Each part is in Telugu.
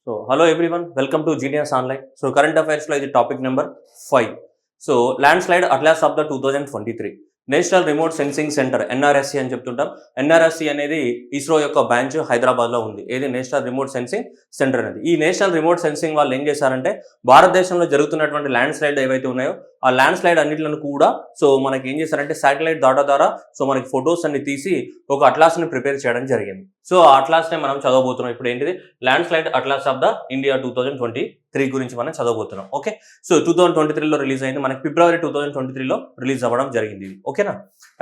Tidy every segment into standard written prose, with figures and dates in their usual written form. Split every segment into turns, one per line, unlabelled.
So, hello everyone, welcome to Genius Online. So, current affairs lo idi topic number 5. So, landslide atlas of the 2023. National remote sensing centre NRSC అని చెప్తుంటాం. ఎన్ఆర్ఎస్సి అనేది ఇస్రో యొక్క బ్రాంచ్ హైదరాబాద్లో ఉంది. ఏది నేషనల్ రిమోట్ సెన్సింగ్ సెంటర్ అనేది. ఈ నేషనల్ రిమోట్ సెన్సింగ్ వాళ్ళు ఏం చేశారంటే భారతదేశంలో జరుగుతున్నటువంటి ల్యాండ్ స్లైడ్ ఏవైతే ఉన్నాయో ఆ ల్యాండ్ స్లైడ్ అన్నింటిని కూడా మనకి ఏం చేశారంటే శాటిలైట్ డాటా ద్వారా మనకి ఫొటోస్ అన్ని తీసి ఒక అట్లాస్ని ప్రిపేర్ చేయడం జరిగింది. ఆ అట్లాస్నే మనం చదవబోతున్నాం. ఇప్పుడు ఏంటిది land slide atlas of the India 2023 గురించి మనం చదవబోతున్నాం. ఓకే, 2023లో రిలీజ్ అయింది. మనకి ఫిబ్రవరి 2023లో రిలీజ్ అవ్వడం జరిగింది. ఓకేనా,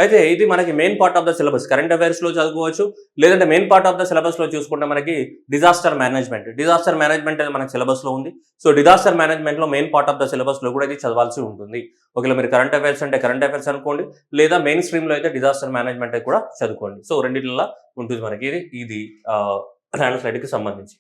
అయితే ఇది మనకి main part of the syllabus. Current affairs లో చదువుకోవచ్చు, లేదంటే main part of the syllabus లో చూసుకుంటే మనకి డిజాస్టర్ మేనేజ్మెంట్ అనేది మనకి సిలబస్ లో ఉంది. డిజాస్టర్ మేనేజ్మెంట్ లో main part of the syllabus లో కూడా ఇది చదవాల్సి ఉంటుంది. ఒకవేళ మీరు కరెంట్ అఫైర్స్ అంటే కరెంట్ అఫైర్స్ అనుకోండి, లేదా మెయిన్ స్ట్రీమ్ లో అయితే డిజాస్టర్ మేనేజ్మెంట్ కూడా చదువుకోండి. రెండింటిలో ఉంటుంది మనకి ఇది ల్యాండ్ స్లైడ్ కి సంబంధించి.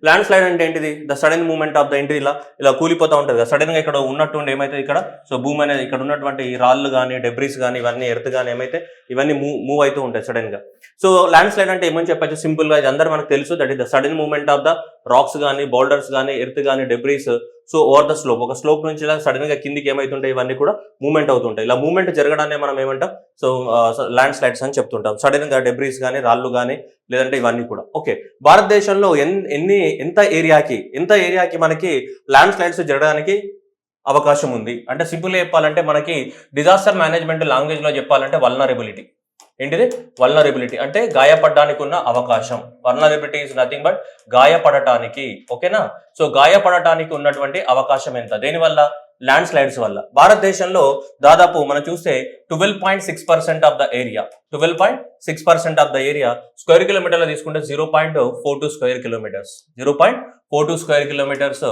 ల్యాండ్ స్లైడ్ అంటే ఏంటిది? The sudden movement of the ఏంటి ఇలా కూలిపోతూ ఉంటుంది కదా సడన్ గా. ఇక్కడ ఉన్నట్టుండి ఏమైతే ఇక్కడ భూమి అనేది ఇక్కడ ఉన్నటువంటి రాళ్ళు కానీ డెబ్రీస్ కానీ ఇవన్నీ ఎర్త్ కానీ ఏమైతే ఇవన్నీ మూవ్ అవుతూ ఉంటాయి సడన్ గా. ల్యాండ్ స్లైడ్ అంటే ఏమని చెప్పచ్చు సింపుల్ గా, ఇది అందరూ మనకు తెలుసు. That is the sudden movement of the rocks కానీ బౌల్డర్స్ కానీ ఎర్త్ కానీ డెబ్రీస్ ఓవర్ ద స్లోప్. ఒక స్లోప్ నుంచి ఇలా సడన్ గా కిందికి ఏమైతుంటాయి ఇవన్నీ కూడా మూవ్మెంట్ అవుతుంటాయి. ఇలా మూవ్మెంట్ జరగడాన్ని మనం ఏమంటాం? ల్యాండ్ స్లైడ్స్ అని చెప్తుంటాం. సడన్ గా డెబ్రీస్ కానీ రాళ్ళు కానీ లేదంటే ఇవన్నీ కూడా. ఓకే, భారతదేశంలో ఎంత ఏరియాకి మనకి ల్యాండ్ స్లైడ్స్ జరగడానికి అవకాశం ఉంది అంటే సింపుల్ చెప్పాలంటే మనకి డిజాస్టర్ మేనేజ్మెంట్ లాంగ్వేజ్ లో చెప్పాలంటే వల్నరబిలిటీ. ఏంటిది? వల్నరబిలిటీ అంటే గాయపడడానికి ఉన్న అవకాశం. వల్నరబిలిటీ ఈజ్ నథింగ్ బట్ గాయపడటానికి. ఓకేనా, గాయపడటానికి ఉన్నటువంటి అవకాశం ఎంత? దేనివల్ల? ల్యాండ్ స్లైడ్స్ వల్ల. భారతదేశంలో దాదాపు మనం చూస్తే 12.6% of the area 12.6% of the area square కిలోమీటర్లో తీసుకుంటే 0.42 square kilometres 0.42 square kilometres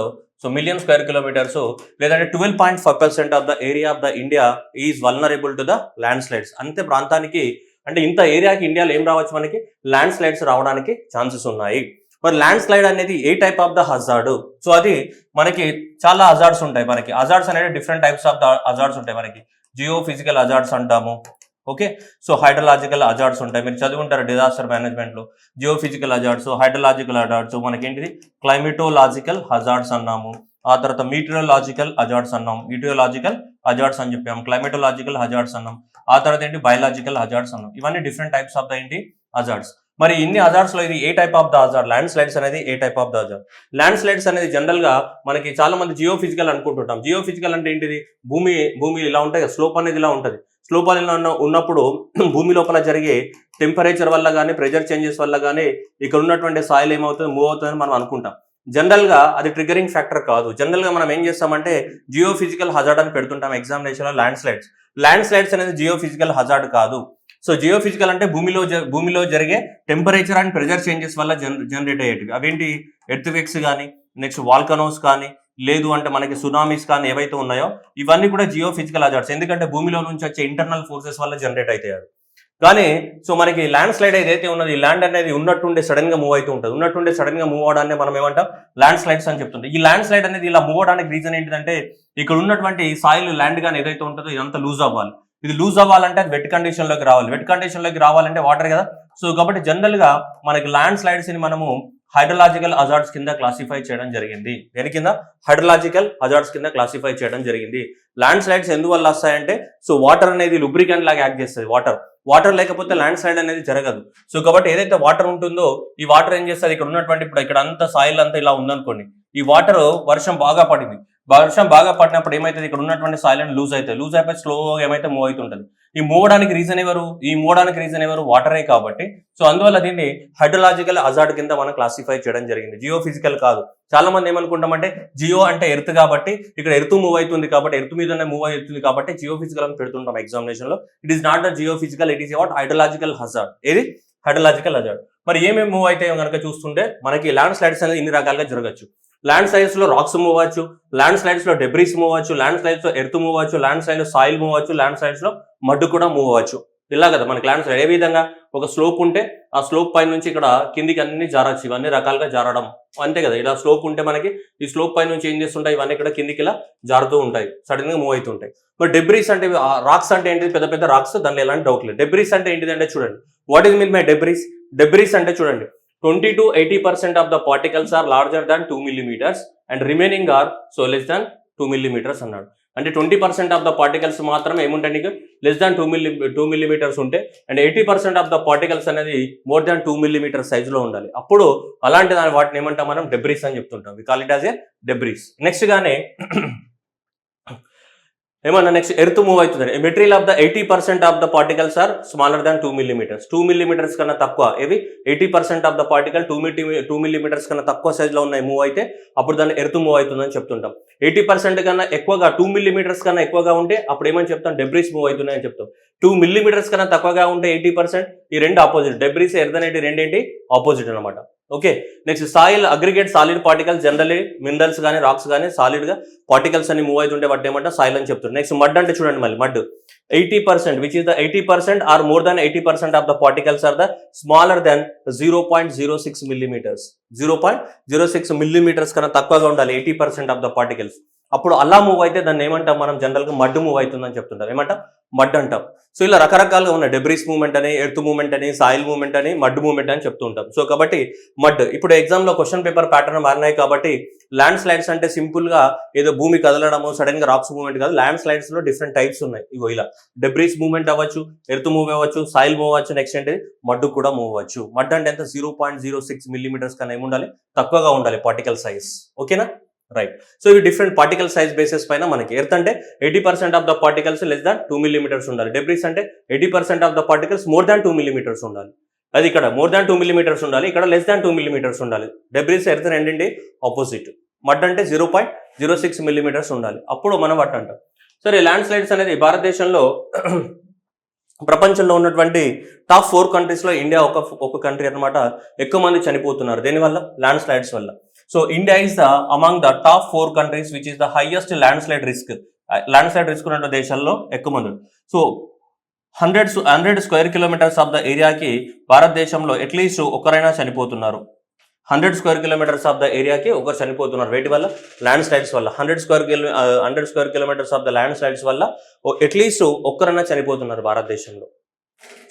million square kilometres, లేదంటే 12.5% of the area of the India is vulnerable to the landslides. అంతే ప్రాంతానికి అంటే ఇంత ఏరియాకి ఇండియాలో ఏం రావచ్చు మనకి? ల్యాండ్ స్లైడ్స్ రావడానికి ఛాన్సెస్ ఉన్నాయి. మరి ల్యాండ్ స్లైడ్ అనేది ఏ టైప్ ఆఫ్ ద హజార్డ్? అది మనకి చాలా హజార్డ్స్ ఉంటాయి. మనకి హజార్డ్స్ అనేది different types of the hazards ఉంటాయి. మనకి జియో ఫిజికల్ హజార్డ్స్ అంటాము. ఓకే, హైడ్రలాజికల్ హజార్డ్స్ ఉంటాయి. మీరు చదువుకుంటారు డిజాస్టర్ మేనేజ్మెంట్ లో. Jio physical hazards, hydrological hazards, మనకి ఏంటిది క్లైమేటోలాజికల్ హజార్డ్స్ అన్నాము. ఆ తర్వాత మీటియోలాజికల్ హజార్డ్స్ అన్నాం. మీటియోలాజికల్ హజార్డ్స్ అని చెప్పాము. క్లైమేటోలాజికల్ హజార్డ్స్ అన్నాం. ఆ తర్వాత ఏంటి బయాలజికల్ హజార్డ్స్ అన్నాం. ఇవన్నీ డిఫరెంట్ టైప్స్ ఆఫ్ ద ఏంటి హజార్డ్స్. మరి ఇన్ని హజార్డ్స్ లో ఇది ఏ type of the hazard? Landslides అనేది ఏ type of the hazard? Landslides అనేది జనరల్ గా మనకి చాలా మంది జియో ఫిజికల్ అనుకుంటుంటాం. జియో ఫిజికల్ అంటే ఏంటిది? భూమి ఇలా ఉంటాయి, స్లోప్ అనేది ఇలా ఉంటుంది. స్లోప్ అనేది ఉన్నప్పుడు భూమి లోపల జరిగే టెంపరేచర్ వల్ల కానీ ప్రెషర్ చేంజెస్ వల్ల కానీ ఇక్కడ ఉన్నటువంటి సాయిల్ ఏమవుతుంది? మూవ్ అవుతుందని మనం అనుకుంటాం. జనరల్ గా అది ట్రిగరింగ్ ఫ్యాక్టర్ కాదు. జనరల్ గా మనం ఏం చేస్తామంటే జియో ఫిజికల్ హజార్డ్ అని పెడుతుంటాం ఎగ్జామినేషన్ లో. ల్యాండ్ స్లైడ్స్ అనేది జియో ఫిజికల్ హజార్డ్ కాదు. జియో ఫిజికల్ అంటే భూమిలో జరిగే టెంపరేచర్ అండ్ ప్రెషర్ చేంజెస్ వల్ల జనరేట్ అయ్యేటివి. అవేంటి? ఎర్త్క్వేక్స్ కానీ, నెక్స్ట్ వాల్కనోస్ కానీ, లేదు అంటే మనకి సునామీస్ కానీ ఏవైతే ఉన్నాయో ఇవన్నీ కూడా జియో ఫిజికల్ హజార్డ్స్. ఎందుకంటే భూమిలో నుంచి వచ్చే ఇంటర్నల్ ఫోర్సెస్ వల్ల జనరేట్ అవుతాయి. కానీ మనకి ల్యాండ్ స్లైడ్ ఏదైతే ఉన్నది, ఈ ల్యాండ్ అనేది ఉన్నట్టుండే సడన్ గా మూవ్ అవుతూ ఉంటుంది. ఉన్నట్టుండే సడన్ గా మూవ్ అవడాన్ని మనం ఏమంటాం? ల్యాండ్ స్లైడ్స్ అని చెప్తుంటాం. ఈ ల్యాండ్ స్లైడ్ అనేది ఇలా మూవ్ అవడానికి రీజన్ ఏంటిదంటే ఇక్కడ ఉన్నటువంటి సాయిల్ ల్యాండ్ కానీ ఏదైతే ఉంటుందో ఇదంతా లూజ్ అవ్వాలి. ఇది లూజ్ అవ్వాలంటే అది వెట్ కండిషన్ లోకి రావాలి. వెట్ కండిషన్ లోకి రావాలంటే వాటర్ కదా. కాబట్టి జనరల్ గా మనకి ల్యాండ్ స్లైడ్స్ ని మనము హైడ్రలాజికల్ హజార్డ్స్ కింద క్లాసిఫై చేయడం జరిగింది. దేని కింద? హైడ్రలాజికల్ హజార్డ్స్ కింద క్లాసిఫై చేయడం జరిగింది. ల్యాండ్ స్లైడ్స్ ఎందువల్ల వస్తాయంటే వాటర్ అనేది లుబ్రికెంట్ లాగా యాక్ట్ చేస్తుంది. వాటర్ లేకపోతే ల్యాండ్ స్లైడ్ అనేది జరగదు. కాబట్టి ఏదైతే వాటర్ ఉంటుందో ఈ వాటర్ ఏం చేస్తుంది? ఇక్కడ ఉన్నటువంటి ఇప్పుడు ఇక్కడ అంతా సాయిల్ అంతా ఇలా ఉందనుకోండి, ఈ వాటర్ వర్షం బాగా పడినప్పుడు ఏమైతుంది? ఇక్కడ ఉన్నటువంటి సాయిల్ అని లూజ్ అయిపోయి స్లోగా ఏమైతే మూవ్ అవుతుంటది. ఈ మూవ్ అవడానికి రీజన్ ఎవరు? వాటరే కాబట్టి అందువల్ల దీన్ని హైడ్రలాజికల్ హజార్డ్ కింద మనం క్లాసిఫై చేయడం జరిగింది. జియో ఫిజికల్ కాదు. చాలా మంది ఏమనుకుంటామంటే జియో అంటే ఎర్త్ కాబట్టి ఇక్కడ ఎర్త్ మూవ్ అవుతుంది కాబట్టి ఎర్త్ మీదనే మూవ్ అవుతుంది కాబట్టి జియో ఫిజికల్ అని పెడుతుంటాం ఎగ్జామినేషన్ లో. It is not the geophysical, it is what? Hydrological hazard. ఏది? Hydrological hazard. మరి ఏమేమి మూవ్ అవుతాయో కనుక చూస్తుంటే మనకి ల్యాండ్ స్లైడ్స్ అనేది ఇన్ని రకాలుగా జరగచ్చు. ల్యాండ్ స్లైడ్స్ లో రాక్స్ మూవ్ అవ్వచ్చు, ల్యాండ్ స్లైడ్స్ లో డెబ్రీస్ మూవ్ అవ్వచ్చు, ల్యాండ్ స్లైడ్స్ లో ఎర్త్ మూవ్ అవ్వచ్చు, ల్యాండ్ స్లైడ్ లో సాయిల్ మూవ్ అవ్వచ్చు, ల్యాండ్ స్లైడ్స్ లో మడ్డు కూడా మూవ్ అవ్వచ్చు. ఇలా కదా మనకి ల్యాండ్ స్లైడ్. ఏ విధంగా? ఒక స్లోప్ ఉంటే ఆ స్లోప్ పై నుంచి ఇక్కడ కిందికి అన్ని జారచ్చు. ఇవన్నీ రకాలుగా జారడం అంతే కదా. ఇలా స్లోప్ ఉంటే మనకి ఈ స్లోప్ పై నుంచి ఏం చేస్తుంటాయి? ఇవన్నీ ఇక్కడ కిందికి ఇలా జారుతూ ఉంటాయి, సడన్ గా మూవ్ అవుతుంటాయి. మరి డెబ్రీస్ అంటే రాక్స్ అంటే ఏంటిది? పెద్ద పెద్ద రాక్స్, దానిలో ఎలాంటి డౌట్ లేదు. డెబ్రీస్ అంటే ఏంటిది అంటే చూడండి, what is mean by debris అంటే చూడండి, 20 to 80% of the particles are larger than 2 millimeters and remaining are so less than 2 millimeters అన్నాడు. అంటే 20% ఆఫ్ ద పార్టికల్స్ మాత్రమే ఏముంటాయి నీకు లెస్ దాన్ 2 మిల్లీమీటర్స్ ఉంటే అండ్ 80% ఆఫ్ ద పార్టికల్స్ అనేది మోర్ దాన్ 2 మిల్లీమీటర్ సైజులో ఉండాలి. అప్పుడు అలాంటి వాటిని ఏమంటాం మనం డెబ్రీస్ అని చెప్తుంటాం. We call it as a debris. Next గానే ఏమన్నా నెక్స్ట్ ఎర్త్ మూవ్ అవుతుంది. Material of the 80% of the particles are smaller than 2 millimetres. 2 millimetres కన్నా తక్కువ ఇవి 80% ఆఫ్ ద పార్టికల్ 2 మిల్లీమీటర్స్ కన్నా తక్కువ సైజ్లో ఉన్నాయి మూవ్ అయితే అప్పుడు దాన్ని ఎర్త్ మూవ్ అవుతుందని చెప్తుంటాం. 80% కన్నా ఎక్కువగా 2 మిల్లీమీటర్స్ కన్నా ఎక్కువగా ఉంటే అప్పుడు ఏమని చెప్తాం డెబ్రీస్ మూవ్ అవుతున్నాయని చెప్తాం. 2 మిల్లీమీటర్స్ కన్నా తక్కువగా ఉంటే 80% ఈ రెండు ఆపోజిట్. డెబ్రీస్ ఎర్త్ అనేటి రెండేంటి ఆపోజిట్ అనమాట. Okay, next soil aggregate solid particles generally minerals కానీ రాక్స్ కానీ సాలిడ్ గా పార్టికల్స్ అన్ని మూవ్ అవుతుంటే వాటి ఏమంటే సాయిల్ అని చెప్తారు. నెక్స్ట్ మడ్ అంటే చూడండి మళ్ళీ mud 80% which is the 80% are more than 80% of the particles are the smaller than 0.06 millimetres. 0.06 millimetres కన్నా తక్కువగా ఉండాలి 80% ఆఫ్ ద పార్టికల్స్. అప్పుడు అలా మూవ్ అయితే దాన్ని ఏమంటాం మనం జనరల్ గా మడ్ మూవ్ అవుతుందని చెప్తుంటాం. ఏమంటాం మడ్ అంటాం. సో ఇలా రకరకాలుగా ఉన్నాయి. డెబ్రీస్ మూవ్మెంట్ అని, ఎర్త్ మూవ్మెంట్ అని, సాయిల్ మూవ్మెంట్ అని, మడ్ మూవ్మెంట్ అని చెప్తూ ఉంటాం. సో కాబట్టి మడ్ ఇప్పుడు ఎగ్జామ్ లో క్వశ్చన్ పేపర్ ప్యాటర్న్ మారినాయి కాబట్టి ల్యాండ్ స్లైడ్స్ అంటే సింపుల్ గా ఏదో భూమి కదలడము సడన్ గా రాక్స్ మూవ్మెంట్ కాదు. ల్యాండ్ స్లైడ్స్ లో డిఫరెంట్ టైప్స్ ఉన్నాయి. ఇగో ఇలా డెబ్రీస్ మూవ్మెంట్ అవ్వచ్చు, ఎర్త్ మూవ్ అవ్వచ్చు, సాయిల్ మూవ్ అవ్వచ్చు, నెక్స్ట్ ఏంటి మడ్ కూడా మూవ్ అవ్వచ్చు. మడ్ అంటే ఎంత 0.06 మిల్లీమీటర్స్ కన్నా ఏముండాలి తక్కువగా ఉండాలి పార్టికల్ సైజ్. ఓకేనా, రైట్. సో ఇవి డిఫరెంట్ పార్టికల్ సైజ్ బేసిస్ పైన మనకి ఎర్త్ అంటే 80% of the particles less than 2 millimetres ఉండాలి. డెబ్రీస్ అంటే 80% of the particles more than 2 millimetres ఉండాలి. అది ఇక్కడ మోర్ దాన్ 2 మిల్లీమీటర్స్ ఉండాలి, ఇక్కడ లెస్ దాన్ 2 మిల్లీమీటర్స్ ఉండాలి. డెబ్రీస్ ఎర్త్ రెండింటి ఆపోజిట్. మడ్ అంటే 0.06 మిల్లీమీటర్స్ ఉండాలి. అప్పుడు మనం వాటి అంటాం. సరే, ల్యాండ్ స్లైడ్స్ అనేది భారతదేశంలో ప్రపంచంలో ఉన్నటువంటి టాప్ 4 కంట్రీస్ లో ఇండియా ఒక కంట్రీ అనమాట. ఎక్కువ మంది చనిపోతున్నారు దేనివల్ల ల్యాండ్ స్లైడ్స్ వల్ల. So India is the among the top 4 countries which is the highest land slide risk. Land slide risk ఉన్న దేశాల్లో ఎక్కువ మంది. So 100 square kilometres of the ఏరియాకి భారతదేశంలో అట్లీస్ట్ ఒకరైనా చనిపోతున్నారు. 100 స్క్వేర్ కిలోమీటర్స్ ఆఫ్ ద ఏరియాకి ఒకరు చనిపోతున్నారు. వేటి వల్ల? ల్యాండ్ స్లైడ్స్ వల్ల. 100 square kilometres of the landslides వల్ల అట్లీస్ట్ ఒక్కరైనా చనిపోతున్నారు భారతదేశంలో.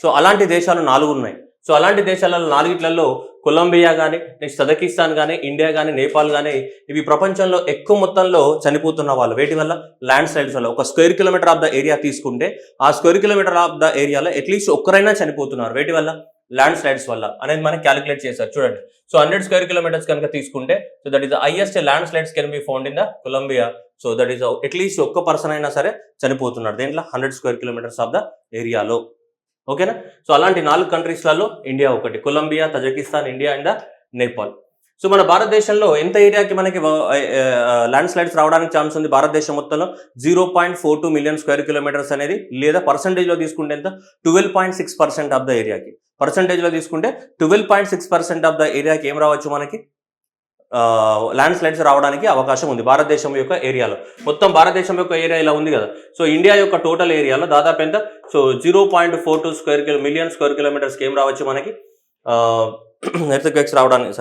సో అలాంటి దేశాలు 4 ఉన్నాయి. సో అలాంటి దేశాలలో 4 కొలంబియా కానీ, నెక్స్ట్ కజకిస్తాన్ కానీ, ఇండియా కానీ, నేపాల్ కానీ ఇవి ప్రపంచంలో ఎక్కువ మొత్తంలో చనిపోతున్న వాళ్ళు. వేటి వల్ల? ల్యాండ్ స్లైడ్స్ వల్ల. ఒక square kilometre of the area తీసుకుంటే ఆ స్క్వేర్ కిలోమీటర్ ఆఫ్ ద ఏరియాలో అట్లీస్ట్ ఒక్కరైనా చనిపోతున్నారు. వేటి వల్ల? ల్యాండ్ స్లైడ్స్ వల్ల అనేది మనం క్యాలిక్యులేట్ చేశారు చూడండి. సో 100 స్క్వేర్ కిలోమీటర్స్ కనుక తీసుకుంటే so that is the highest landslides can be found in the Colombia. So that is at least ఒక్క పర్సన్ అయినా సరే చనిపోతున్నారు దేంట్లో 100 స్క్వేర్ కిలోమీటర్స్ ఆఫ్ ద ఏరియాలో. ఓకేనా. సో అలాంటి 4 కంట్రీస్లలో ఇండియా ఒకటి. Colombia, Tajikistan, India and Nepal. So మన భారతదేశంలో ఎంత ఏరియాకి మనకి ల్యాండ్ స్లైడ్స్ రావడానికి ఛాన్స్ ఉంది? భారతదేశం మొత్తంలో 0.42 మిలియన్ స్క్వేర్ కిలోమీటర్స్ అనేది, లేదా పర్సంటేజ్లో తీసుకుంటే ఎంత 12.6% ఆఫ్ ద ఏరియాకి. పర్సంటేజ్లో తీసుకుంటే 12.6% ఆఫ్ ద ఏరియాకి ఏం రావచ్చు మనకి ల్యాండ్ స్లైడ్స్ రావడానికి అవకాశం ఉంది భారతదేశం యొక్క ఏరియాలో. మొత్తం భారతదేశం యొక్క ఏరియా ఇలా ఉంది కదా. సో ఇండియా యొక్క టోటల్ ఏరియాలో దాదాపు ఎంత? సో 0.42 మిలియన్ స్క్వేర్ కిలోమీటర్స్కి ఏం రావచ్చు మనకి ఎర్త్క్వేక్స్ రావడానికి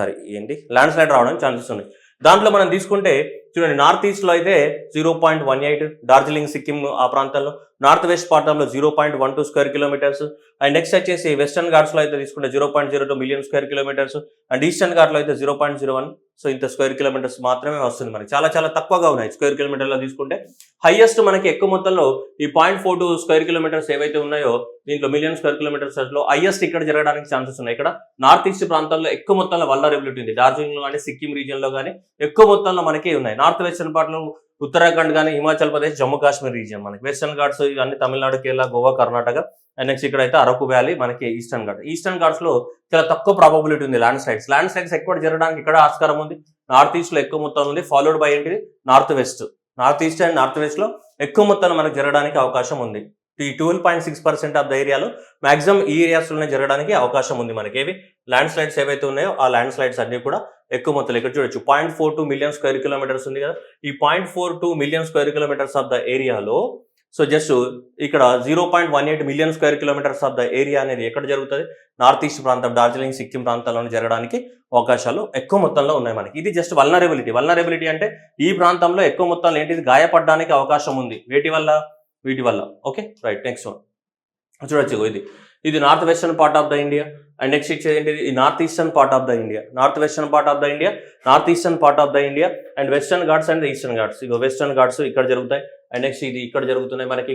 ల్యాండ్ స్లైడ్ రావడానికి ఛాన్సెస్ ఉన్నాయి. దాంట్లో మనం తీసుకుంటే చూడండి, నార్త్ ఈస్ట్ లో అయితే 0.18, డార్జిలింగ్, సిక్కిం ఆ ప్రాంతంలో. నార్త్ వెస్ట్ ప్రాంతంలో 0.12 స్క్వేర్ కిలోమీటర్స్. అండ్ నెక్స్ట్ వచ్చేసి వెస్టర్న్ ఘాట్స్ లో అయితే తీసుకుంటే 0.02 million square kilometres. And eastern ghat లో అయితే 0.01. సో ఇంత స్క్వేర్ కిలోమీటర్స్ మాత్రమే వస్తుంది మనకి. చాలా చాలా తక్కువగా ఉన్నాయి స్క్వేర్ కిలోమీటర్లో తీసుకుంటే. హైయెస్ట్ మనకి ఎక్కువ మొత్తంలో ఈ 0.42 స్క్వేర్ కిలోమీటర్స్ ఏవైతే ఉన్నాయో దీంట్లో మిలియన్ స్క్వేర్ కిలోమీటర్స్ లో హైయెస్ట్ ఇక్కడ జరగడానికి ఛాన్సెస్ ఉన్నాయి. ఇక్కడ నార్త్ ఈస్ట్ ప్రాంతంలో ఎక్కువ మొత్తంలో వల్నరబిలిటీ ఉంది. డార్జిలింగ్ లో కానీ, సిక్కిం రీజియన్ లో కానీ ఎక్కువ మొత్తంలో మనకి ఉన్నాయి. నార్త్ వెస్టర్న్ పార్ట్ లో ఉత్తరాఖండ్ కానీ, హిమాచల్ ప్రదేశ్, జమ్మూ కాశ్మీర్ రీజియన్ మనకి. వెస్టర్న్ ఘాట్స్ ఇవన్నీ తమిళనాడు, కేరళ, గోవా, కర్ణాటక. అండ్ నెక్స్ట్ ఇక్కడ అయితే అరకు వ్యాలీ మనకి ఈస్టర్న్ ఘాట్. ఈస్టర్న్ ఘాట్స్ లో చాలా తక్కువ ప్రాబబిలిటీ ఉంది ల్యాండ్ స్లైడ్స్. ల్యాండ్ స్లైడ్స్ ఎక్కువ జరగడానికి ఇక్కడ ఆస్కారం ఉంది. నార్త్ ఈస్ట్ లో ఎక్కువ మొత్తం ఉంది, ఫాలోడ్ బై ఏంటిది north west. North east and north west లో ఎక్కువ మొత్తంలో మనకు జరగడానికి అవకాశం ఉంది. ఈ 12.6% ఆఫ్ ద ఏరియాలో మాక్సిమం ఈ ఏరియాస్ లోనే జరగడానికి అవకాశం ఉంది మనకి. ఏవి ల్యాండ్ స్లైడ్స్ ఏవైతే ఉన్నాయో ఆ ల్యాండ్ స్లైడ్స్ అన్ని కూడా ఎక్కువ మొత్తంలో ఇక్కడ చూడొచ్చు. 0.42 మిలియన్ స్క్వేర్ కిలోమీటర్స్ ఉంది కదా. ఈ 0.42 million square kilometres of the ఏరియాలో సో జస్ట్ ఇక్కడ 0.18 million square kilometres of the area అనేది ఎక్కడ జరుగుతుంది? నార్త్ ఈస్ట్ ప్రాంతం, డార్జిలింగ్, సిక్కిం ప్రాంతాల్లో జరగడానికి అవకాశాలు ఎక్కువ మొత్తంలో ఉన్నాయి మనకి. ఇది జస్ట్ వల్నరబిలిటీ. వల్నరబిలిటీ అంటే ఈ ప్రాంతంలో ఎక్కువ మొత్తంలో ఏంటిది గాయపడడానికి అవకాశం ఉంది. వీటి వల్ల. Okay, right. నెక్స్ట్ వన్ చూడొచ్చు. ఇది ఇది north western part of the India. And next ఇచ్చేది ఏంటి, ఈ north eastern part of the India, north western part of the India, north eastern part of the India and western Ghats and eastern Ghats. ఇక వెస్టర్న్ ఘాట్స్ ఇక్కడ జరుగుతాయి. అండ్ నెక్స్ట్ ఇది ఇక్కడ జరుగుతున్నాయి మనకి.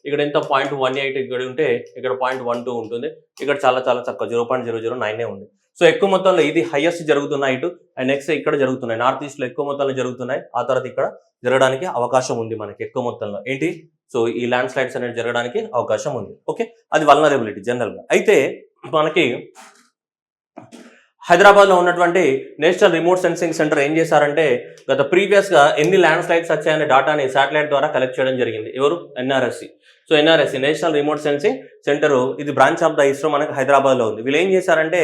ఇక్కడ ఎంత 0.18 ఇక్కడ ఉంటే ఇక్కడ 0.12 ఉంటుంది. ఇక్కడ చాలా చాలా తక్కువ 0.009 ఉంది. సో ఎక్కువ మొత్తంలో ఇది హైయెస్ట్ జరుగుతున్నాయి ఇటు. అండ్ నెక్స్ట్ ఇక్కడ జరుగుతున్నాయి నార్త్ ఈస్ట్ లో ఎక్కువ మొత్తంలో జరుగుతున్నాయి. ఆ తర్వాత ఇక్కడ జరగడానికి అవకాశం ఉంది మనకి ఎక్కువ మొత్తంలో ఏంటి. సో ఈ ల్యాండ్ స్లైడ్స్ అనేది జరగడానికి అవకాశం ఉంది. ఓకే, అది వల్నరబిలిటీ జనరల్ గా. అయితే మనకి హైదరాబాద్ లో ఉన్నటువంటి నేషనల్ రిమోట్ సెన్సింగ్ సెంటర్ ఏం చేశారంటే గత ప్రీవియస్ గా ఎన్ని ల్యాండ్ స్లైడ్స్ వచ్చాయనే డాటాని శాటిలైట్ ద్వారా కలెక్ట్ చేయడం జరిగింది. ఎవరు, NRSC. So NRSC national remote sensing centre, ఇది బ్రాంచ్ ఆఫ్ ద ఇస్రో మనకి హైదరాబాద్ లో ఉంది. వీళ్ళు ఏం చేశారంటే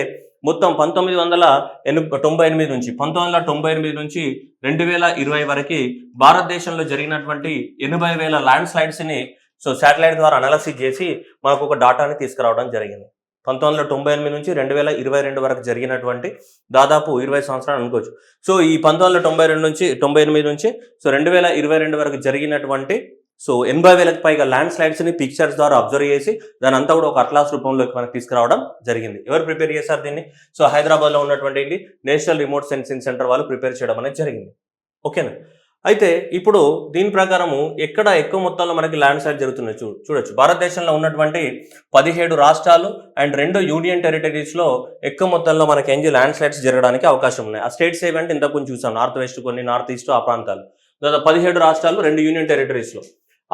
మొత్తం 1998 నుంచి 2020 వరకు భారతదేశంలో జరిగినటువంటి 80,000 ల్యాండ్ స్లైడ్స్ ని సో శాటిలైట్ ద్వారా అనాలిసిస్ చేసి మనకు ఒక డాటాని తీసుకురావడం జరిగింది. 1998 నుంచి 2022 వరకు జరిగినటువంటి దాదాపు 20 సంవత్సరాలు అనుకోవచ్చు. సో ఈ 1998 నుంచి సో 2022 వరకు జరిగినటువంటి సో 80,000కి పైగా ల్యాండ్ స్లైడ్స్ ని పిక్చర్స్ ద్వారా అబ్జర్వ్ చేసి దాని అంతా కూడా ఒక అట్లాస్ రూపంలోకి మనకు తీసుకురావడం జరిగింది. ఎవరు ప్రిపేర్ చేశారు దీన్ని? సో హైదరాబాద్ లో ఉన్నటువంటి నేషనల్ రిమోట్ సెన్సింగ్ సెంటర్ వాళ్ళు ప్రిపేర్ చేయడం అనేది జరిగింది. ఓకేనా. అయితే ఇప్పుడు దీని ప్రకారము ఎక్కడ ఎక్కువ మొత్తంలో మనకి ల్యాండ్ స్లైడ్ జరుగుతున్నాయి చూడొచ్చు. భారతదేశంలో ఉన్నటువంటి 17 రాష్ట్రాలు అండ్ 2 యూనియన్ టెరిటరీస్ లో ఎక్కువ మొత్తంలో మనకి ఏంటి ల్యాండ్ స్లైడ్స్ జరగడానికి అవకాశం ఉన్నాయి. ఆ స్టేట్స్ ఏవంటే ఇంతకు కొంచెం చూసాం, నార్త్ వెస్ట్ కొన్ని, నార్త్ ఈస్ట్ ఆ ప్రాంతాలు. 17 రాష్ట్రాలు 2 యూనియన్ టెరిటరీస్ లో.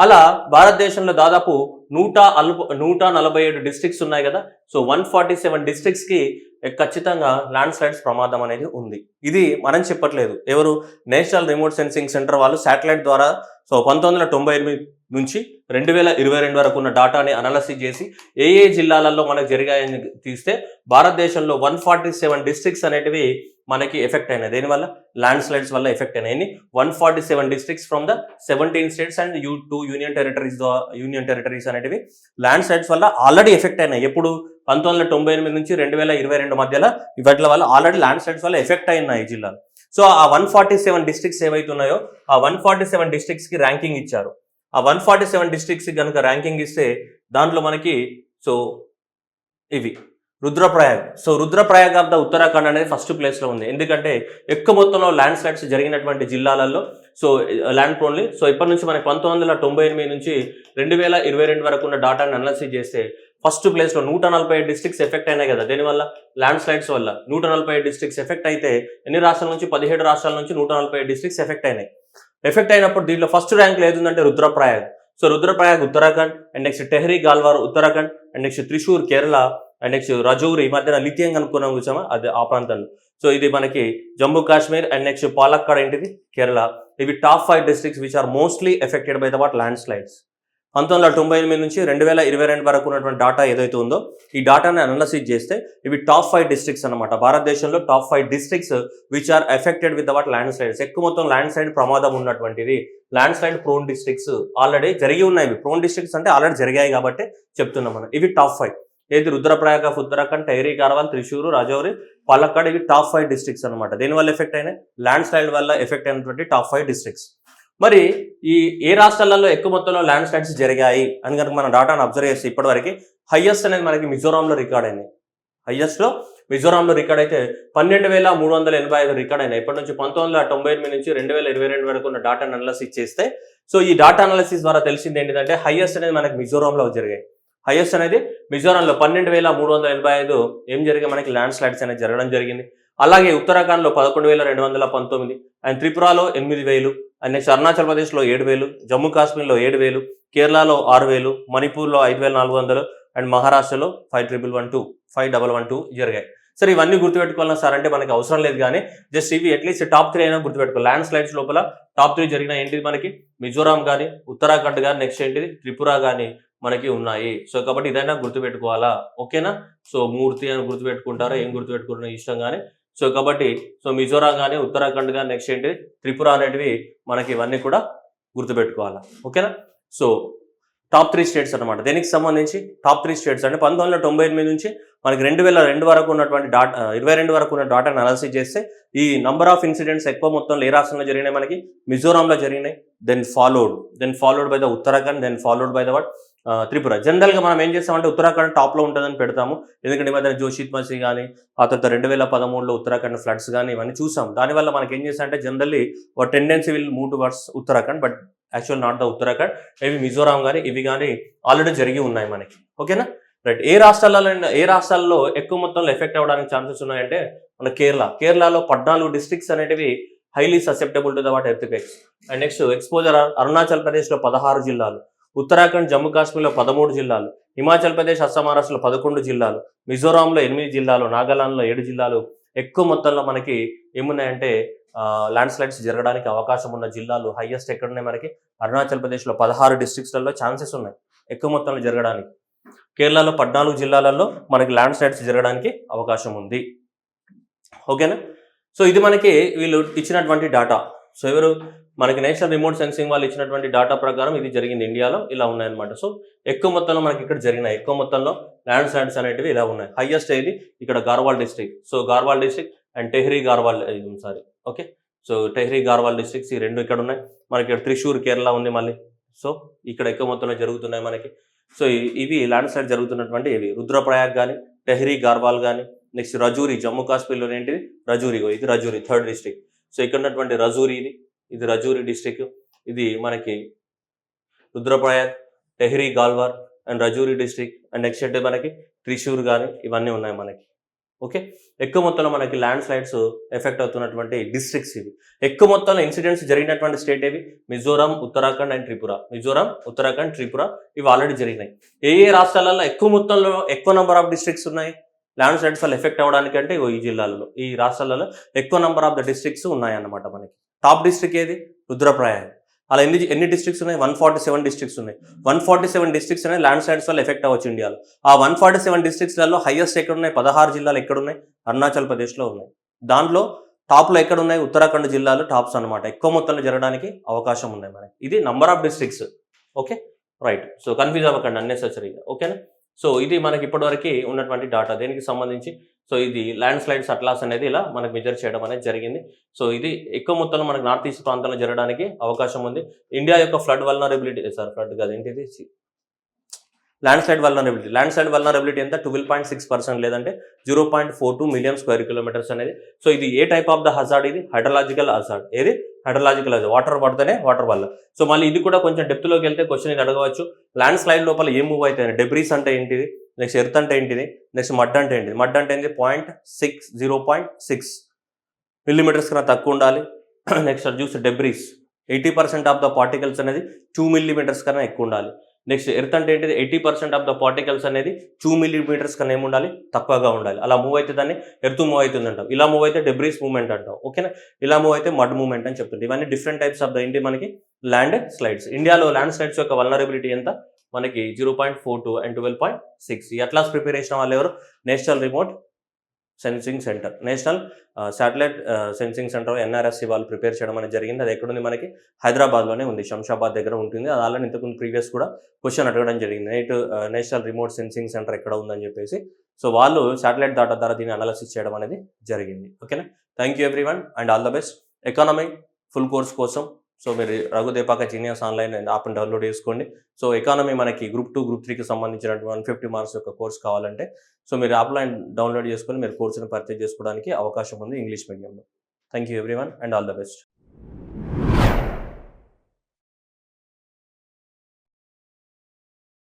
అలా భారతదేశంలో దాదాపు 147 డిస్ట్రిక్ట్స్ ఉన్నాయి కదా. సో 147 డిస్ట్రిక్ట్స్ కి ఖచ్చితంగా ల్యాండ్ స్లైడ్స్ ప్రమాదం అనేది ఉంది. ఇది మనం చెప్పట్లేదు, ఎవరు, నేషనల్ రిమోట్ సెన్సింగ్ సెంటర్ వాళ్ళు శాటిలైట్ ద్వారా సో 1998 నుంచి 2022 వరకు ఉన్న డాటాని అనాలిసిస్ చేసి ఏ జిల్లాలలో మనకు జరిగాయని తీస్తే భారతదేశంలో 147 డిస్ట్రిక్ట్స్ అనేటివి మనకి ఎఫెక్ట్ అయినాయి. దేనివల్ల? ల్యాండ్ స్లైడ్స్ వల్ల ఎఫెక్ట్ అయినాయి. 147 districts from the 17 states and 2 union territories అనేటివి ల్యాండ్ స్లైడ్స్ వల్ల ఆల్రెడీ ఎఫెక్ట్ అయినాయి. ఎప్పుడు? 1998 నుంచి 2022 మధ్యలో ఇవాటి వల్ల ఆల్రెడీ ల్యాండ్ స్లైడ్స్ వల్ల ఎఫెక్ట్ అయినాయి ఈ జిల్లాలు. సో ఆ 147 డిస్ట్రిక్ట్స్ ఏవైతున్నాయో ఆ 147 డిస్ట్రిక్ట్స్ కి ర్యాంకింగ్ ఇచ్చారు. ఆ 147 డిస్ట్రిక్ట్స్ కనుక ర్యాంకింగ్ ఇస్తే దాంట్లో మనకి సో ఇవి Rudraprayag. So Rudraprayag of the Uttarakhand అనేది ఫస్ట్ ప్లేస్ లో ఉంది. ఎందుకంటే ఎక్కువ మొత్తంలో ల్యాండ్ స్లైడ్స్ జరిగినటువంటి జిల్లాలలో సో ల్యాండ్ ప్రోన్లీ. సో ఇప్పటి నుంచి మనకి 1998 నుంచి 2022 వరకు ఉన్న డాటాని అనాలిసిస్ చేస్తే ఫస్ట్ ప్లేస్ లో 147 డిస్ట్రిక్ట్స్ ఎఫెక్ట్ అయినాయి కదా. దేనివల్ల? ల్యాండ్ స్లైడ్స్ వల్ల. 147 డిస్ట్రిక్ట్స్ ఎఫెక్ట్ అయితే ఎన్ని రాష్ట్రాల నుంచి? 17 రాష్ట్రాల నుంచి 147 డిస్ట్రిక్ట్స్ ఎఫెక్ట్ అయినాయి. ఎఫెక్ట్ అయినప్పుడు దీంట్లో ఫస్ట్ ర్యాంక్ ఏదంటే Rudraprayag. So Rudraprayag Uttarakhand and next Tehri Garhwal Uttarakhand and next Thrissur Kerala and next Rajouri ఈ మధ్యన లిథియం కనుక్కున్నాం కూర్చోమా, అది ఆ ప్రాంతంలో. సో ఇది మనకి జమ్మూ కాశ్మీర్ అండ్ నెక్స్ట్ పాలక్కాడ్ ఏంటిది కేరళ. ఇవి top 5 districts which are mostly affected by the what landslides. 1998 నుంచి 2022 వరకు ఉన్నటువంటి డాటా ఏదైతే ఉందో ఈ డాటాని అనాలిసిస్ చేస్తే ఇవి టాప్ 5 డిస్ట్రిక్ట్స్ అనమాట. భారతదేశంలో top 5 districts which are affected with what landslides. ఎక్కువ మొత్తం ల్యాండ్ స్లైడ్ ప్రమాదం ఉన్నటువంటిది landslide prone districts already జరిగి ఉన్నాయి. ప్రోన్ డిస్ట్రిక్ట్స్ అంటే ఆల్రెడీ జరిగాయి కాబట్టి చెప్తున్నాం మనం. ఇవి టాప్ 5. ఏది? రుద్రప్రయాగ్ ఆఫ్ ఉత్తరాఖండ్, టెహ్రీ గాల్వార్, త్రిశూర్, రాజౌరి, పాలక్కాడ్. ఇవి టాప్ 5 డిస్ట్రిక్ట్స్ అనమాట. దేని వల్ల ఎఫెక్ట్ అయినాయి? ల్యాండ్ స్లైడ్ వల్ల ఎఫెక్ట్ అయినటువంటి టాప్ 5 డిస్ట్రిక్ట్స్. మరి ఈ ఏ రాష్ట్రాలలో ఎక్కువ మొత్తంలో ల్యాండ్ స్లైడ్స్ జరిగాయి అని కనుక మనం డాటాను అబ్జర్వ్ చేస్తే ఇప్పటివరకు హైయెస్ట్ అనేది మనకి మిజోరాంలో రికార్డ్ అయింది. హైయెస్ట్ లో మిజోరాంలో రికార్డ్ అయితే 12,385 రికార్డ్ అయినాయి. ఇప్పటి నుంచి 1998 నుంచి 2022 వరకు ఉన్న డాటాను అనాలిసిస్ చేస్తే సో ఈ డాటా అనాలిసిస్ ద్వారా తెలిసింది ఏంటంటే హైయెస్ట్ అనేది మనకి మిజోరాంలో జరిగాయి. హైయెస్ట్ అనేది మిజోరాంలో 12,385 ఏం జరిగాయి మనకి ల్యాండ్ స్లైడ్స్ అనేది జరగడం జరిగింది. అలాగే ఉత్తరాఖండ్లో 11,219 అండ్ త్రిపురలో 8,000 అండ్ నెక్స్ట్ అరుణాచల్ ప్రదేశ్లో 7,000, జమ్మూ కాశ్మీర్లో 7,000, కేరళలో 6,000, మణిపూర్లో 5,400 అండ్ మహారాష్ట్రలో 5,112 జరిగాయి. సరే ఇవన్నీ గుర్తుపెట్టుకోవాలన్నా సార్ అంటే మనకి అవసరం లేదు, కానీ జస్ట్ ఇవి అట్లీస్ట్ టాప్ 3 అయినా గుర్తుపెట్టుకోవాలి. ల్యాండ్ స్లైడ్స్ లోపల టాప్ 3 జరిగిన ఏంటిది మనకి మిజోరాం కానీ, ఉత్తరాఖండ్ కానీ, నెక్స్ట్ ఏంటిది త్రిపుర కానీ మనకి ఉన్నాయి. సో కాబట్టి ఇదైనా గుర్తుపెట్టుకోవాలా. ఓకేనా? సో మూర్తి అని గుర్తుపెట్టుకుంటారా, ఏం గుర్తుపెట్టుకుంటారో ఇష్టం కానీ. సో కాబట్టి సో మిజోరాం కానీ, ఉత్తరాఖండ్ కానీ, నెక్స్ట్ ఏంటి త్రిపుర అనేటివి మనకి ఇవన్నీ కూడా గుర్తుపెట్టుకోవాలా. ఓకేనా? సో టాప్ 3 స్టేట్స్ అనమాట. దీనికి సంబంధించి టాప్ 3 స్టేట్స్ అంటే 1998 నుంచి మనకి 2022 వరకు ఉన్నటువంటి డాటా 22 వరకు ఉన్న డాటాను అనాలిసిస్ చేస్తే ఈ నంబర్ ఆఫ్ ఇన్సిడెంట్స్ ఎక్కువ మొత్తంలో ఏ రాష్ట్రంలో జరిగినాయి మనకి? మిజోరాంలో జరిగినాయి. Then followed by the Uttarakhand, then followed by the what Tripura. జనరల్‌గా మనం ఏం చేస్తామంటే ఉత్తరాఖండ్ టాప్‌లో ఉంటదని పెడతాము. ఎందుకంటే ఈ మధ్యన జోషిత్ మసి గాని, ఆ తర్వాత 2013లో ఉత్తరాఖండ్ ఫ్లడ్స్ గాని ఇవన్నీ చూసాం. దానివల్ల మనకేం చేశామంటే generally tendency will move towards Uttarakhand. But actual not the Uttarakhand. Maybe Mizoram గాని, ఇవి గాని ఆల్రెడీ జరిగి ఉన్నాయి మనకి. ఓకేనా? రైట్. ఏ రాష్ట్రాల్లో ఎక్కువ మొత్తంలో ఎఫెక్ట్ అవ్వడానికి ఛాన్సెస్ ఉన్నాయంటే మన కేరళలో 14 డిస్ట్రిక్ట్స్ అనేటివి highly susceptible to the earthquakes. And next exposure Arunachal ప్రదేశ్‌లో 16 జిల్లాలు, ఉత్తరాఖండ్, జమ్మూ కాశ్మీర్‌లో 13 జిల్లాలు, హిమాచల్ ప్రదేశ్, అస్సాం, మహారాష్ట్రలో 11 జిల్లాలు, మిజోరాంలో 8 జిల్లాలు, నాగాలాండ్‌లో 7 జిల్లాలు ఎక్కువ మొత్తంలో మనకి ఏమున్నాయంటే ల్యాండ్ స్లైడ్స్ జరగడానికి అవకాశం ఉన్న జిల్లాలు హైయెస్ట్ ఎక్కడున్నాయి మనకి అరుణాచల్ ప్రదేశ్‌లో 16 డిస్ట్రిక్ట్స్‌లలో ఛాన్సెస్ ఉన్నాయి ఎక్కువ మొత్తంలో జరగడానికి. కేరళలో 14 జిల్లాలలో మనకి ల్యాండ్ స్లైడ్స్ జరగడానికి అవకాశం ఉంది. ఓకేనా? సో ఇది మనకి వీళ్ళు ఇచ్చినటువంటి డాటా. సో ఎవరు మనకి నేషనల్ రిమోట్ సెన్సింగ్ వాళ్ళు ఇచ్చినటువంటి డాటా ప్రకారం ఇది జరిగింది ఇండియాలో ఇలా ఉన్నాయన్నమాట. సో ఎక్కువ మొత్తంలో మనకి ఇక్కడ జరిగినాయి ఎక్కువ మొత్తంలో ల్యాండ్ స్లైడ్స్ అనేటివి ఇలా ఉన్నాయి. హైయెస్ట్ ఏది ఇక్కడ Garhwal district. So Garhwal district and Tehri Garhwal okay. So Tehri Garhwal districts ఈ రెండు ఇక్కడ ఉన్నాయి. మనకి ఇక్కడ త్రిశూర్ కేరళ ఉంది మళ్ళీ. సో ఇక్కడ ఎక్కువ మొత్తంలో జరుగుతున్నాయి మనకి. సో ఇవి ల్యాండ్ స్లైడ్ జరుగుతున్నటువంటి ఇవి రుద్రప్రయాగ్ కానీ, టెహ్రీ గార్వాల్ కానీ, నెక్స్ట్ రజూరి జమ్మూ కాశ్మీర్లో ఏంటిది రజూరి, ఇది రజూరి థర్డ్ డిస్ట్రిక్ట్. సో ఇక్కడ ఉన్నటువంటి రజూరి ఇది రజూరి డిస్ట్రిక్ట్. ఇది మనకి Rudraprayag, Tehri Garhwal and Rajouri district. And next అంటే మనకి త్రిశూర్ కానీ ఇవన్నీ ఉన్నాయి మనకి. ఓకే. ఎక్కువ మొత్తంలో మనకి ల్యాండ్ స్లైడ్స్ ఎఫెక్ట్ అవుతున్నటువంటి డిస్ట్రిక్ట్స్ ఇవి. ఎక్కువ మొత్తంలో ఇన్సిడెంట్స్ జరిగినటువంటి స్టేట్ ఏవి మిజోరాం, ఉత్తరాఖండ్ అండ్ త్రిపుర. మిజోరాం, ఉత్తరాఖండ్, త్రిపుర ఇవి ఆల్రెడీ జరిగినాయి. ఏ రాష్ట్రాలలో ఎక్కువ మొత్తంలో ఎక్కువ నెంబర్ ఆఫ్ డిస్ట్రిక్ట్స్ ఉన్నాయి ల్యాండ్ స్లైడ్స్ వల్ల ఎఫెక్ట్ అవ్వడానికి అంటే ఈ జిల్లాలలో ఈ రాష్ట్రాలలో ఎక్కువ నెంబర్ ఆఫ్ ద డిస్ట్రిక్ట్స్ ఉన్నాయన్నమాట మనకి. టాప్ డిస్ట్రిక్ట్ ఏది రుద్రప్రయాగ్. అలా ఎన్ని డిస్ట్రిక్ట్స్ ఉన్నాయి 147 డిస్ట్రిక్ట్స్ ఉన్నాయి. 147 డిస్ట్రిక్ట్స్ అనేది ల్యాండ్ స్లైడ్స్ వల్ల ఎఫెక్ట్ అవ్వచ్చు ఇండియాలో. ఆ 147 డిస్ట్రిక్ట్స్లలో హైయెస్ట్ ఎక్కడ ఉన్నాయి 16 జిల్లాలు ఎక్కడున్నాయి అరుణాచల్ ప్రదేశ్లో ఉన్నాయి. దాంట్లో టాప్లో ఎక్కడ ఉన్నాయి ఉత్తరాఖండ్ జిల్లాలు టాప్స్ అనమాట. ఎక్కువ మొత్తంలో జరగడానికి అవకాశం ఉన్నాయి మనకి. ఇది number of districts. Okay right. So confuse అవ్వకండి అన్నెసెసరీగా. ఓకేనా? సో ఇది మనకి ఇప్పటివరకు ఉన్నటువంటి డాటా దేనికి సంబంధించి. సో ఇది ల్యాండ్ స్లైడ్స్ అట్లాస్ అనేది ఇలా మనకు మెజర్ చేయడం అనేది జరిగింది. సో ఇది ఎక్కువ మొత్తంలో మనకు నార్త్ ఈస్ట్ ప్రాంతంలో జరగడానికి అవకాశం ఉంది. ఇండియా యొక్క ఫ్లడ్ వల్నరబిలిటీ ఫ్లడ్ కాదు ఏంటిది ల్యాండ్ స్లైడ్ వల్నరబిలిటీ ఎంత 12.6% లేదంటే 0.42 మిలియన్ స్క్వేర్ కిలోమీటర్స్ అనేది. సో ఇది ఏ టైప్ ఆఫ్ ద హజార్డ్ ఇది హైడ్రలాజికల్ హజార్డ్. ఏది హైడ్రలాజికల్ హజార్డ్ వాటర్ పడితేనే వాటర్ వల్ల. సో మళ్ళీ ఇది కూడా కొంచెం డెప్త్లోకి వెళ్తే క్వశ్చన్ ఇది అడగవచ్చు. ల్యాండ్ స్లైడ్ లోపల ఏం మూవ్ అవుతాయి డెబ్రీస్ అంటే ఏంటిది, నెక్స్ట్ ఎర్త్ అంటే ఏంటిది, నెక్స్ట్ మడ్ అంటే ఏంటిది. మడ్ అంటే ఏంటి 0.6 మిల్లీమీటర్స్ కన్నా తక్కువ ఉండాలి. నెక్స్ట్ అది చూస్తే డెబ్రీస్ 80% ఆఫ్ ద పార్టికల్స్ అనేది 2 మిల్లీమీటర్స్ కన్నా ఎక్కువ ఉండాలి. నెక్స్ట్ ఎర్త్ అంటే ఏంటిది 80% ఆఫ్ ద పార్టికల్స్ అనేది 2 మిల్లీమీటర్స్ కన్నా ఏముండాలి తక్కువగా ఉండాలి. అలా మూవ్ అయితే దాన్ని ఎర్త్ మూవ్ అవుతుంది అంటాం. ఇలా మూవ్ అయితే డెబ్రీస్ మూవ్మెంట్ అంటాం. ఓకేనా? ఇలా మూవ్ అయితే మడ్ మూవ్మెంట్ అని చెప్తుంది. ఇవన్నీ డిఫరెంట్ టైప్స్ ఆఫ్ ద ఏంటి మనకి ల్యాండ్ స్లైడ్స్. ఇండియాలో ల్యాండ్ స్లైడ్స్ యొక్క వల్నరబిలిటీ ఎంత మనకి 0.42 అండ్ 12.6. ఈ అట్లాస్ ప్రిపేర్ చేసిన వాళ్ళు ఎవరు national remote sensing centre, national satellite sensing centre NRSC వాళ్ళు ప్రిపేర్ చేయడం అనేది జరిగింది. అది ఎక్కడుంది మనకి హైదరాబాద్లోనే ఉంది, శంషాబాద్ దగ్గర ఉంటుంది. అది ఆల్రెడీ ఇంతకుముందు ప్రీవియస్ కూడా క్వశ్చన్ అడగడం జరిగింది నేషనల్ రిమోట్ సెన్సింగ్ సెంటర్ ఎక్కడ ఉందని చెప్పేసి. సో వాళ్ళు శాటిలైట్ డాటా ద్వారా దీన్ని అనాలిసిస్ చేయడం అనేది జరిగింది. ఓకేనా? Thank you everyone and all the best. Economy full course కోసం సో మీరు రఘుదేపాక జీనియస్ ఆన్లైన్ యాప్ని డౌన్లోడ్ చేసుకోండి. సో ఎకానమీ మనకి గ్రూప్ 2 గ్రూప్ 3కి సంబంధించినటువంటి 150 మార్క్స్ యొక్క కోర్స్ కావాలంటే సో మీరు ఆఫ్లైన్ డౌన్లోడ్ చేసుకొని మీరు కోర్సుని పర్చేజ్ చేసుకోవడానికి అవకాశం ఉంది ఇంగ్లీష్ మీడియంలో. Thank you everyone and all the best.